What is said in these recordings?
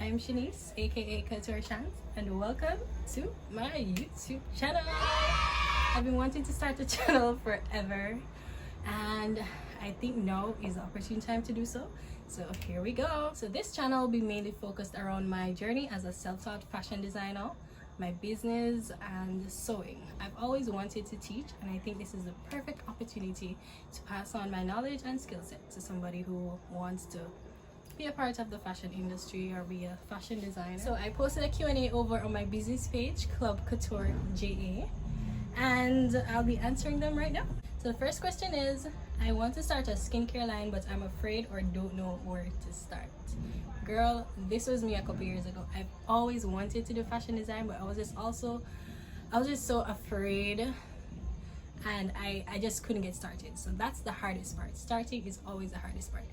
I'm Shanice, aka Couture Shans, and welcome to my YouTube channel. I've been wanting to start a channel forever, and I think now is the opportune time to do so. So here we go. So this channel will be mainly focused around my journey as a self-taught fashion designer, my business, and sewing. I've always wanted to teach, and I think this is the perfect opportunity to pass on my knowledge and skill set to somebody who wants to be a part of the fashion industry or be a fashion designer. So I posted a Q&A over on my business page, Club Couture JA, and I'll be answering them right now. So the first question is, I want to start a skincare line, but I'm afraid or don't know where to start. Girl, this was me a couple years ago. I've always wanted to do fashion design, but I was just so afraid, and I just couldn't get started. So that's the hardest part. Starting is always the hardest part.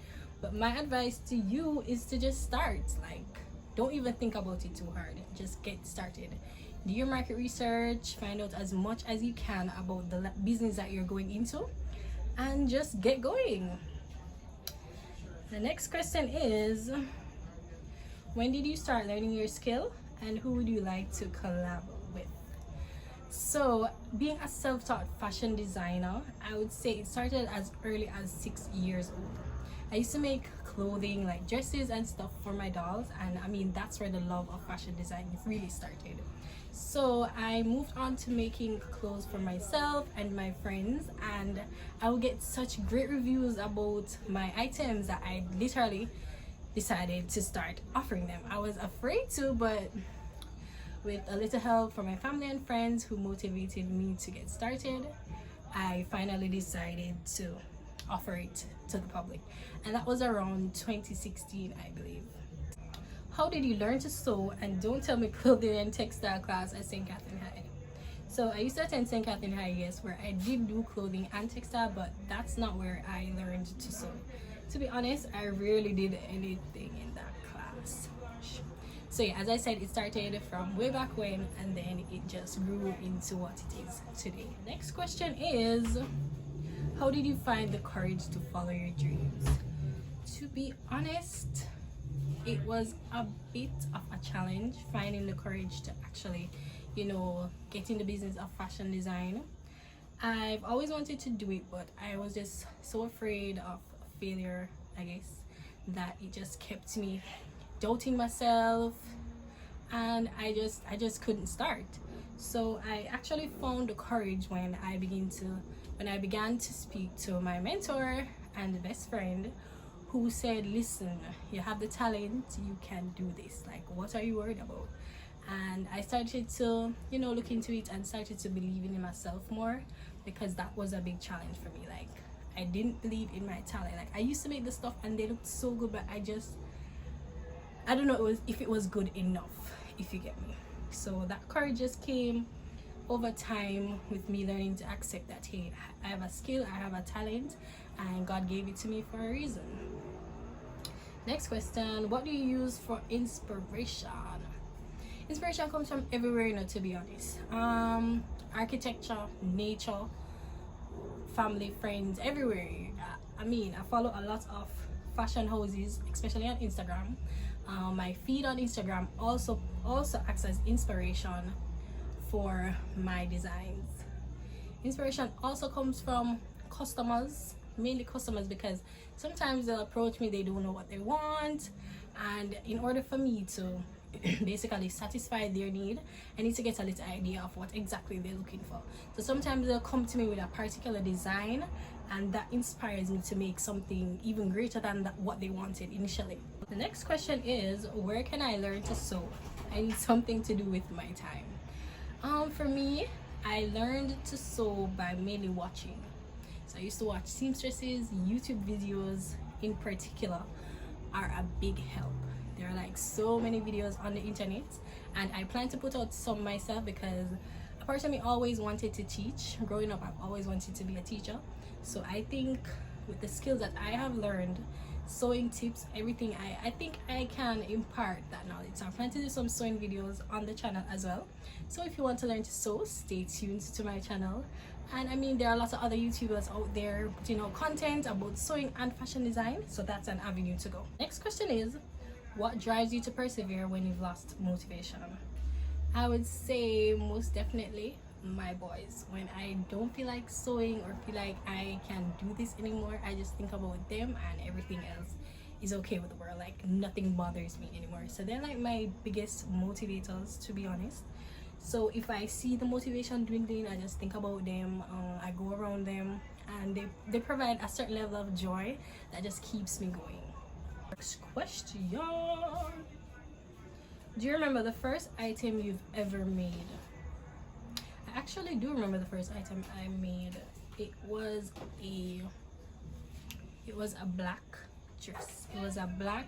But my advice to you is to just start. Like, don't even think about it too hard. Just get started. Do your market research, find out as much as you can about the business that you're going into, and just get going. The next question is, when did you start learning your skill, and who would you like to collab with? So being a self-taught fashion designer, I would say it started as early as 6 years old. I used to make clothing, like dresses and stuff for my dolls, and I mean that's where the love of fashion design really started. So I moved on to making clothes for myself and my friends, and I would get such great reviews about my items that I literally decided to start offering them. I was afraid to, but with a little help from my family and friends who motivated me to get started, I finally decided to offer it to the public, and that was around 2016, I believe. How did you learn to sew? And don't tell me clothing and textile class at St. Catherine High. So I used to attend St. Catherine High, yes, where I did do clothing and textile, but that's not where I learned to sew. To be honest, I rarely did anything in that class. So yeah, as I said, it started from way back when, and then it just grew into what it is today. Next question is, how did you find the courage to follow your dreams? To be honest, it was a bit of a challenge finding the courage to actually, get in the business of fashion design. I've always wanted to do it, but I was just so afraid of failure, I guess, that it just kept me doubting myself, and I just couldn't start. So I actually found the courage when I began to speak to my mentor and best friend, who said, listen, you have the talent, you can do this, like what are you worried about? And I started to look into it and started to believe in myself more, because that was a big challenge for me. Like, I didn't believe in my talent. Like, I used to make the stuff and they looked so good, but I don't know if it was good enough, if you get me. So that courage just came over time with me learning to accept that, hey, I have a skill, I have a talent, and God gave it to me for a reason. Next question, what do you use for inspiration? Inspiration comes from everywhere, to be honest. Architecture, nature, family, friends, everywhere. I mean, I follow a lot of fashion houses, especially on Instagram. My feed on Instagram also acts as inspiration for my designs. Inspiration also comes from customers, mainly customers, because sometimes they'll approach me, they don't know what they want, and in order for me to basically satisfy their need, I need to get a little idea of what exactly they're looking for. So sometimes they'll come to me with a particular design, and that inspires me to make something even greater than what they wanted initially. The next question is, where can I learn to sew? I need something to do with my time. For me, I learned to sew by mainly watching. So I used to watch seamstresses. YouTube videos in particular are a big help. There are like so many videos on the internet, and I plan to put out some myself, because a part of me always wanted to teach. Growing up, I've always wanted to be a teacher. So I think with the skills that I have learned, sewing tips, everything, I think I can impart that knowledge. So I plan to do some sewing videos on the channel as well. So if you want to learn to sew, stay tuned to my channel. And I mean, there are lots of other YouTubers out there putting out content about sewing and fashion design, so that's an avenue to go. Next question is, What drives you to persevere when you've lost motivation? I would say most definitely my boys. When I don't feel like sewing or feel like I can't do this anymore, I just think about them and everything else is okay with the world. Like nothing bothers me anymore. So they're like my biggest motivators, to be honest. So if I see the motivation dwindling, I just think about them. I go around them, and they provide a certain level of joy that just keeps me going. Next question. Do you remember the first item you've ever made? I actually do remember the first item I made. It was a black dress. It was a black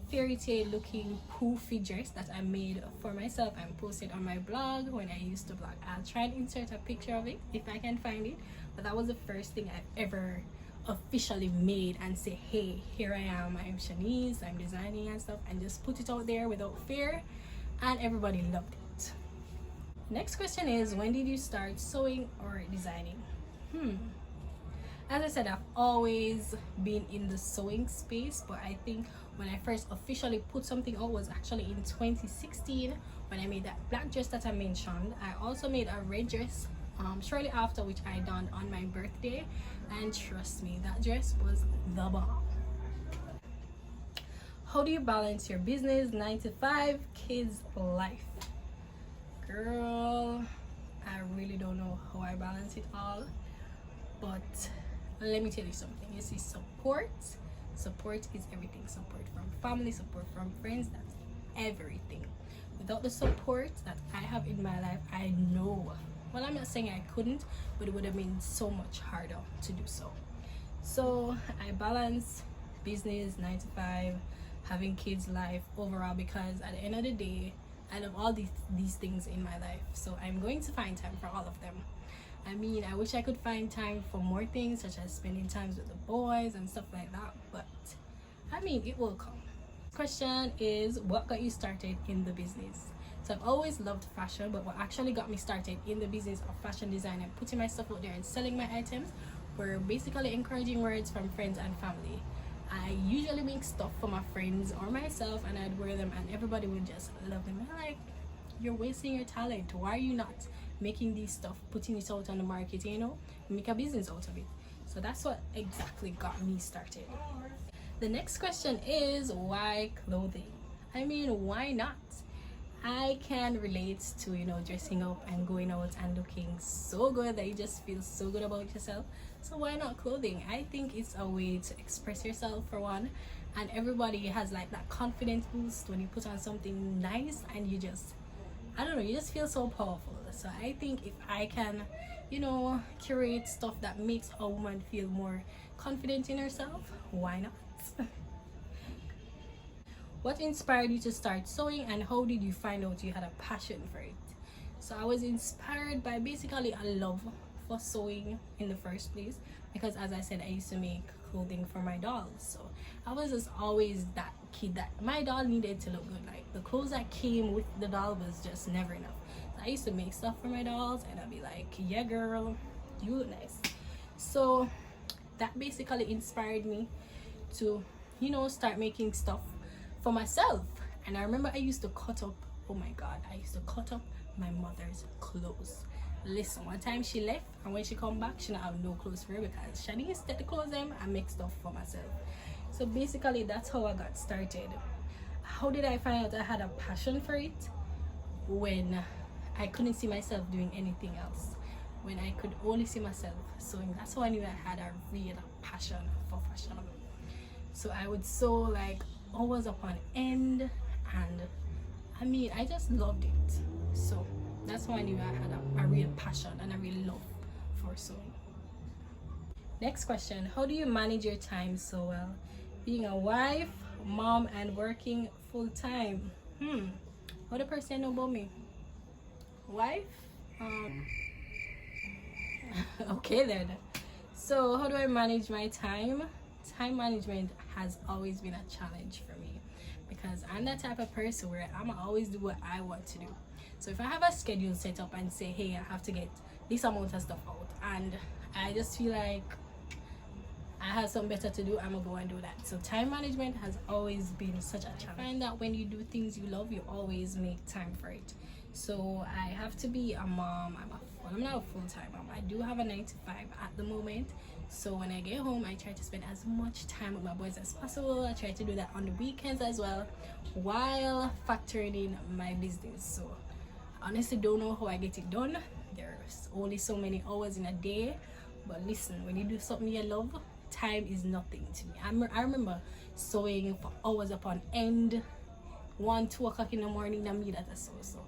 fairy tale looking poofy dress that I made for myself and posted on my blog when I used to blog. I'll try and insert a picture of it if I can find it. But that was the first thing I've ever officially made and say, hey, here I am, I'm Shanice, I'm designing and stuff, and just put it out there without fear, and everybody loved it. Next question is, when did you start sewing or designing? As I said, I've always been in the sewing space, but I think when I first officially put something out was actually in 2016 when I made that black dress that I mentioned. I also made a red dress shortly after, which I done on my birthday, and trust me, that dress was the bomb. How do you balance your business, 9 to 5, kids, life? Girl, I really don't know how I balance it all, but let me tell you something. You see, support is everything. Support from family, support from friends, that's everything. Without the support that I have in my life, I know, well, I'm not saying I couldn't, but it would have been so much harder to do so. So I balance business, 9 to 5, having kids, life overall, because at the end of the day, I love all these things in my life, so I'm going to find time for all of them. I mean, I wish I could find time for more things, such as spending time with the boys and stuff like that, but I mean, it will come. Question is, what got you started in the business? So I've always loved fashion, but what actually got me started in the business of fashion design and putting my stuff out there and selling my items were basically encouraging words from friends and family. I usually make stuff for my friends or myself, and I'd wear them and everybody would just love them. I'm like, you're wasting your talent. Why are you not making these stuff, putting it out on the market, you know, make a business out of it? So that's what exactly got me started. The next question is, why clothing? I mean, why not? I can relate to, you know, dressing up and going out and looking so good that you just feel so good about yourself. So why not clothing? I think it's a way to express yourself, for one, and everybody has like that confidence boost when you put on something nice and you just, I don't know, you just feel so powerful. So I think if I can, you know, curate stuff that makes a woman feel more confident in herself, why not? What inspired you to start sewing, and how did you find out you had a passion for it? So I was inspired by basically a love for sewing in the first place, because as I said, I used to make clothing for my dolls. So I was just always that kid that my doll needed to look good. Like the clothes that came with the doll was just never enough. So I used to make stuff for my dolls and I'd be like, yeah girl, you look nice. So that basically inspired me to, you know, start making stuff for myself. And I remember I used to cut up, oh my god, I used to cut up my mother's clothes. Listen, one time she left, and when she come back, she not have no clothes for her because she needs to take the clothes them and make stuff for myself. So basically that's how I got started. How did I find out I had a passion for it? When I couldn't see myself doing anything else, when I could only see myself sewing. That's how I knew I had a real passion for fashion. So I would sew like hours upon end, and I mean, I just loved it. So that's how I knew I had a real passion and a real love for sewing. Next question, how do you manage your time so well? Being a wife, mom, and working full-time. What the person know about me? Wife? Okay then. So how do I manage my time? Time management has always been a challenge for me, because I'm that type of person where I'm always do what I want to do. So if I have a schedule set up and say, hey, I have to get this amount of stuff out, and I just feel like I have something better to do, I'm gonna go and do that. So time management has always been such a challenge. I find that when you do things you love, you always make time for it. So I have to be a mom. I'm not a full-time mom. I do have a 9 to 5 at the moment. So when I get home, I try to spend as much time with my boys as possible. I try to do that on the weekends as well, while factoring in my business. So I honestly don't know how I get it done. There's only so many hours in a day, but listen, when you do something you love, time is nothing to me. I remember sewing for hours upon end, 1-2 o'clock in the morning, and me that I sew. So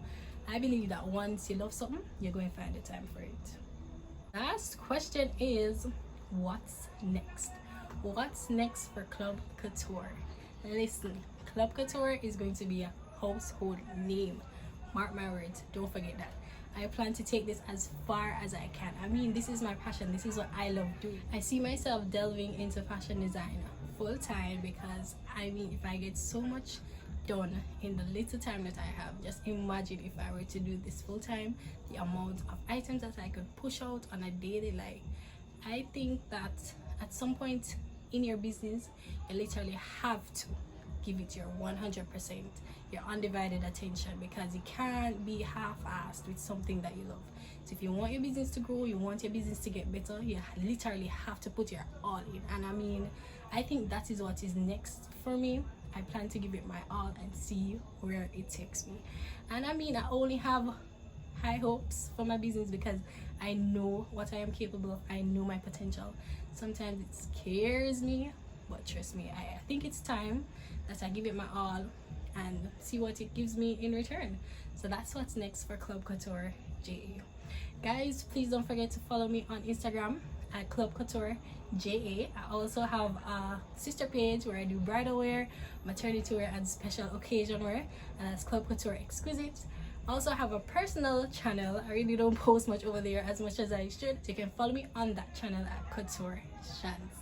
I believe that once you love something, you're going to find the time for it. Last question is, what's next? What's next for Club Couture? Listen, Club Couture is going to be a household name. Mark my words, don't forget that. I plan to take this as far as I can. I mean, this is my passion. This is what I love doing. I see myself delving into fashion design full time, because I mean, if I get so much done in the little time that I have, just imagine if I were to do this full time, the amount of items that I could push out on a daily life. I think that at some point in your business, you literally have to give it your 100%, your undivided attention, because you can't be half-assed with something that you love. So if you want your business to grow, you want your business to get better, you literally have to put your all in. And I mean, I think that is what is next for me. I plan to give it my all and see where it takes me. And I mean, I only have high hopes for my business, because I know what I am capable of. I know my potential. Sometimes it scares me, but trust me, I think it's time that I give it my all and see what it gives me in return. So that's what's next for Club Couture JA. Guys, please don't forget to follow me on Instagram at Club Couture JA. I also have a sister page where I do bridal wear, maternity wear, and special occasion wear, and that's Club Couture Exquisite. I also have a personal channel. I really don't post much over there as much as I should, so you can follow me on that channel at Couture Shans.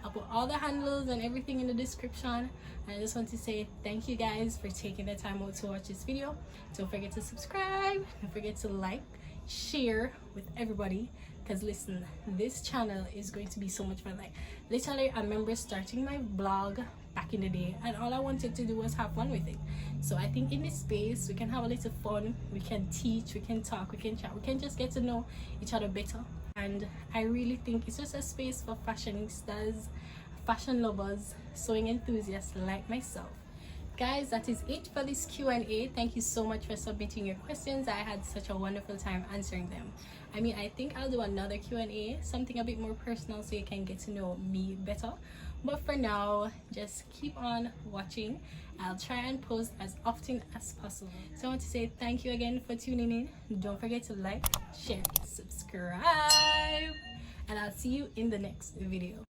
I'll put all the handles and everything in the description. And I just want to say thank you guys for taking the time out to watch this video. Don't forget to subscribe, don't forget to like, share with everybody, because listen, this channel is going to be so much fun. Like, literally, I remember starting my blog back in the day, and all I wanted to do was have fun with it. So I think in this space we can have a little fun, we can teach, we can talk, we can chat, we can just get to know each other better. And I really think it's just a space for fashionistas, fashion lovers, sewing enthusiasts like myself. Guys, that is it for this Q&A. Thank you so much for submitting your questions. I had such a wonderful time answering them. I mean, I think I'll do another Q&A, something a bit more personal, so you can get to know me better. But for now, just keep on watching. I'll try and post as often as possible. So I want to say thank you again for tuning in. Don't forget to like, share, subscribe, and I'll see you in the next video.